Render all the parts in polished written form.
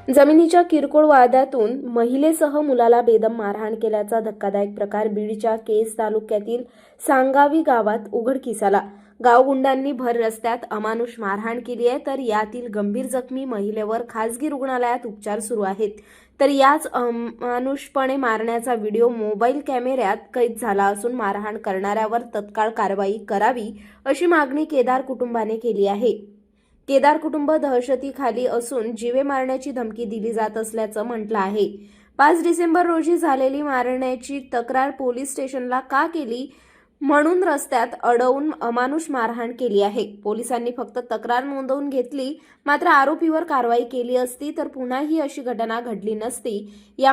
जमिनीच्या किरकोळ वादातून महिलेसह मुलाला बेदम मारहाण केल्याचा धक्कादायक प्रकार बीडच्या केज तालुक्यातील सांगावी गावात उघडकीस आला। गावगुंडांनी भर रस्त्यात अमानुष मारहाण केली आहे, तर यातील गंभीर जखमी महिलेवर खासगी रुग्णालयात उपचार सुरू आहेत। तर याच अमानुषपणे मारण्याचा व्हिडिओ मोबाईल कॅमेऱ्यात कैद झाला असून मारहाण करणाऱ्यावर तत्काळ कारवाई करावी अशी मागणी केदार कुटुंबाने केली आहे। केदार कुटुंब दहशतीखाली असून जीवे मारण्याची धमकी दिली जात असल्याचं म्हटलं आहे। 5 डिसेंबर रोजी झालेली मारण्याची तक्रार पोलीस स्टेशनला का केली म्हणून रस्त्यात अडवून अमानुष मारहाण केली आहे। पोलिसांनी फक्त तक्रार नोंदवून घेतली, मात्र आरोपीवर कारवाई केली असती तर पुन्हा ही अशी घटना घडली नसती। या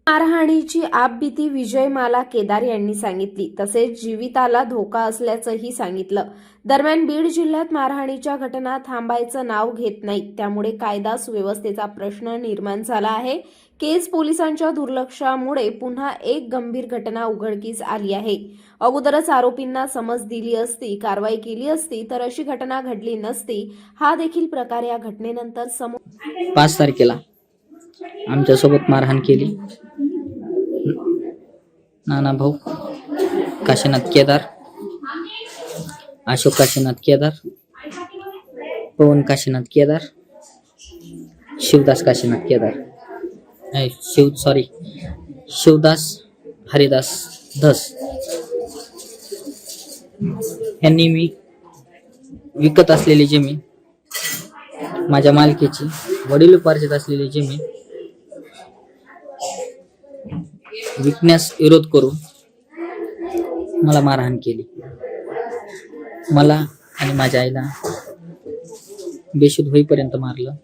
मारहाणीची आपबीती विजयमाला केदार यांनी सांगितली, तसेच जीविताला धोका असल्याचंही सांगितलं। दरम्यान बीड जिल्ह्यात मारहाणीच्या घटना थांबायचं नाव घेत नाहीत, त्यामुळे कायदा सुव्यवस्थेचा प्रश्न निर्माण झाला आहे। केज पोलिसांच्या दुर्लक्षामुळे पुन्हा एक गंभीर घटना उघडकीस आली आहे। अगोदरच आरोपींना समज दिली असती, कारवाई केली असती तर अशी घटना घडली नसती। हा देखील प्रकार या घटनेनंतर 5 तारखेला आमच्यासोबत मारहाण केली। नाना भाऊ काशीनाथ केदार, अशोक काशीनाथ केदार, पवन काशीनाथ केदार, शिवदास काशीनाथ केदार, शिवदास हरिदास धस यांनी मी विकत असलेली जमीन, माझ्या मालकीची वडिलोपार्जित असलेली जमीन विकण्यास विरोध करून मला मारहाण केली। मला आणि माझ्या आईला बेशुद्ध होईपर्यंत मारलं।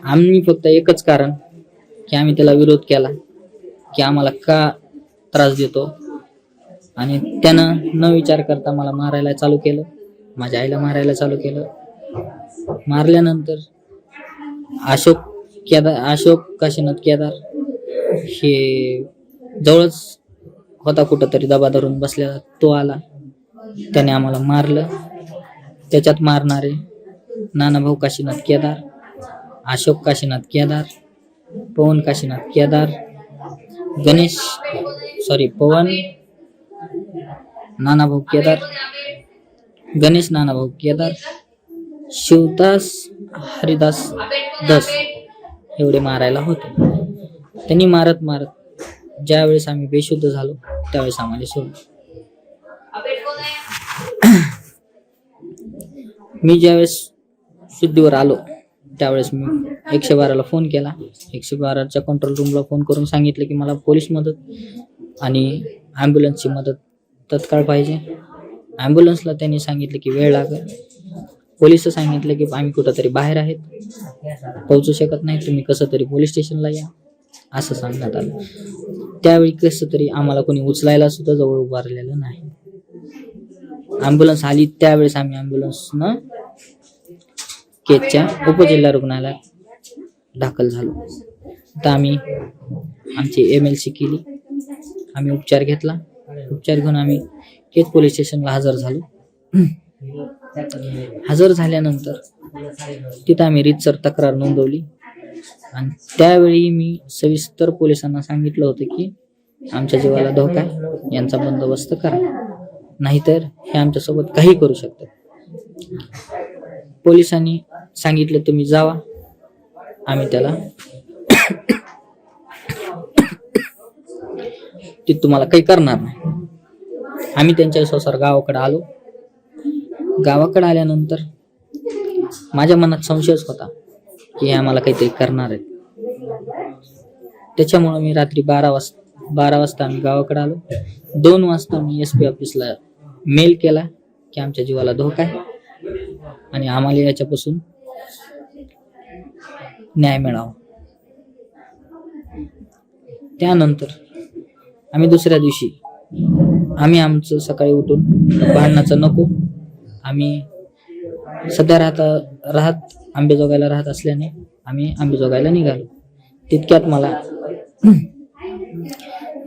आम्ही फक्त एकच कारण की आम्ही त्याला विरोध केला की आम्हाला का त्रास देतो, आणि त्यानं न विचार करता मला मारायला चालू केलं, माझ्या आईला मारायला चालू केलं। मारल्यानंतर अशोक काशीनाथ केदार हे जवळच होता, कुठंतरी दबा धरून बसलेला, तो आला, त्याने आम्हाला मारलं। त्याच्यात मारणारे नानाभाऊ काशीनाथ केदार, अशोक काशीनाथ केदार, पवन काशीनाथ केदार, पवन नानाभाऊ केदार, गणेश नानाभाऊ केदार, शिवदास हरिदास धस एवढे मारायला होते। त्यांनी मारत ज्यावेळेस आम्ही बेशुद्ध झालो त्यावेळेस आम्हाला सोडलं। मी ज्यावेळेस शुद्धीवर आलो त्यावेळेस मी 112ला फोन केला। 112च्या कंट्रोल रूमला फोन करून सांगितलं की मला पोलीस मदत आणि ॲम्ब्युलन्सची मदत तत्काळ पाहिजे। ॲम्ब्युलन्सला त्यांनी सांगितलं की वेळ लागेल। पोलिस सांगितलं की आम्ही कुठंतरी बाहेर आहेत, पोहोचू शकत नाही, तुम्ही कसं तरी पोलीस स्टेशनला या असं सांगण्यात आलं। त्यावेळी कसं तरी आम्हाला कोणी उचलायला सुद्धा जवळ उभारलेलं नाही। ॲम्ब्युलन्स आली त्यावेळेस आम्ही ॲम्ब्युलन्सनं केजच्या उपजिल्हा रुग्णालयात दाखल झालो। तर आम्ही आमची MLC केली, आम्ही उपचार घेतला। उपचार घेऊन आम्ही केज पोलीस स्टेशनला हजर झालो। हजर झाल्यानंतर तिथं आम्ही रीतसर तक्रार नोंदवली, आणि त्यावेळी मी सविस्तर पोलिसांना सांगितलं होतं की आमच्या जीवाला धोका आहे, यांचा बंदोबस्त करा, नाहीतर हे आमच्यासोबत काही करू शकतात। पोलिसांनी सांगितलं तुम्ही जावा, आम्ही त्याला ते तुम्हाला काही करणार नाही। आम्ही त्यांच्या विश्वासावर गावाकडे आलो। गावाकडे आल्यानंतर माझ्या मनात संशयच होता की हे आम्हाला काहीतरी करणार आहेत। त्याच्यामुळे मी रात्री 12 वाजता आम्ही गावाकडे आलो। 2 वाजता मी SP ऑफिसला मेल केला की आमच्या जीवाला धोका आहे आणि आम्हाला याच्यापासून न्याय मिळावा। त्यानंतर आम्ही दुसऱ्या दिवशी आमचं सकाळी उठून भांडणाचं नको, आम्ही सध्या राहत आंबेजोगाईला राहत असल्याने आम्ही आंबेजोगाईला निघालो। तितक्यात मला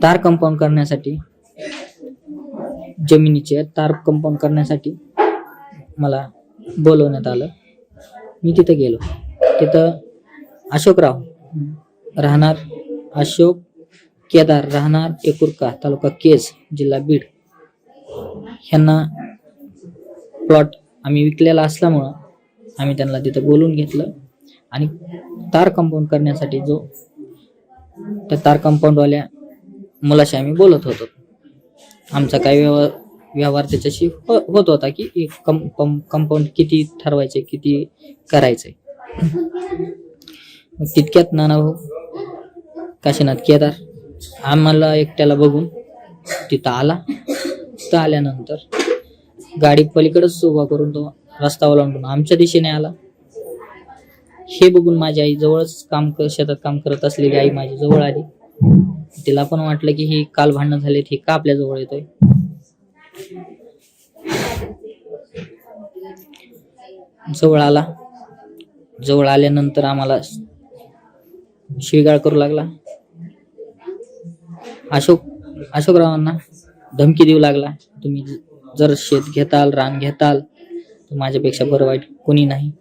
तार कंपाऊंड करण्यासाठी, जमिनीचे तार कंपाऊंड करण्यासाठी मला बोलवण्यात आलं. मी तिथं गेलो. तिथं अशोकराव राहणार अशोक केदार राहणार एकुरका तालुका केज जिल्हा बीड ह्यांना प्लॉट आम्ही विकलेला असल्यामुळं आम्ही त्यांना तिथं बोलून घेतलं आणि तार कंपाऊंड करण्यासाठी त्या तार कंपाऊंडवाल्या मुलाशी आम्ही बोलत होतो. आमचा काही व्यवहार त्याच्याशी होत होता की कंपाऊंड किती ठरवायचे किती करायचंय. तितक्यात नानाभाऊ काशीनाथ केदार आम्हाला एकट्याला बघून तिथं आला. तिथं आल्यानंतर गाडी पलीकडेच उभा करून तो रस्ता ओलांडून आमच्या दिशेने आला. हे बघून माझी आई जवळच शेतात काम करत असलेली आई माझी जवळ आली. तिला पण वाटलं की ही काल भांडणं झालेत, हे का आपल्या जवळ येतोय. जवळ आला. जवळ आल्यानंतर आम्हाला शिवीगाळ करू लागला. अशोकरावांना धमकी देऊ लागला, तुम्ही जर शेत घेताल रान घेताल तर माझ्यापेक्षा बरं वाईट कोणी नाही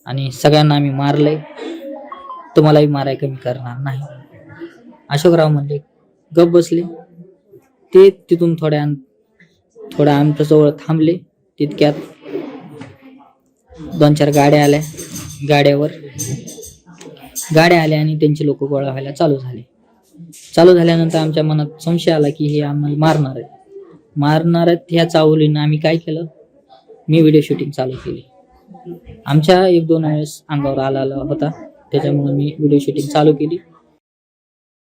आणि सगळ्यांना आम्ही मारलंय, तुम्हालाही माराय कमी करणार नाही. अशोकराव म्हणले गप बसले. ते तिथून थोड्या आमच्या जवळ थांबले. तितक्यात 2-4 गाड्या आल्या. गाड्या आल्या आणि त्यांचे लोक गोळा व्हायला चालू झाल्यानंतर आमच्या मनात संशय आला की हे आम्हाला मारणार आहेत. ह्या चाहुलीनं आम्ही काय केलं, मी व्हिडिओ शूटिंग चालू केली. आमच्या 1-2 वेळेस अंगावर आला होता, त्याच्यामुळे मी व्हिडिओ शूटिंग चालू केली.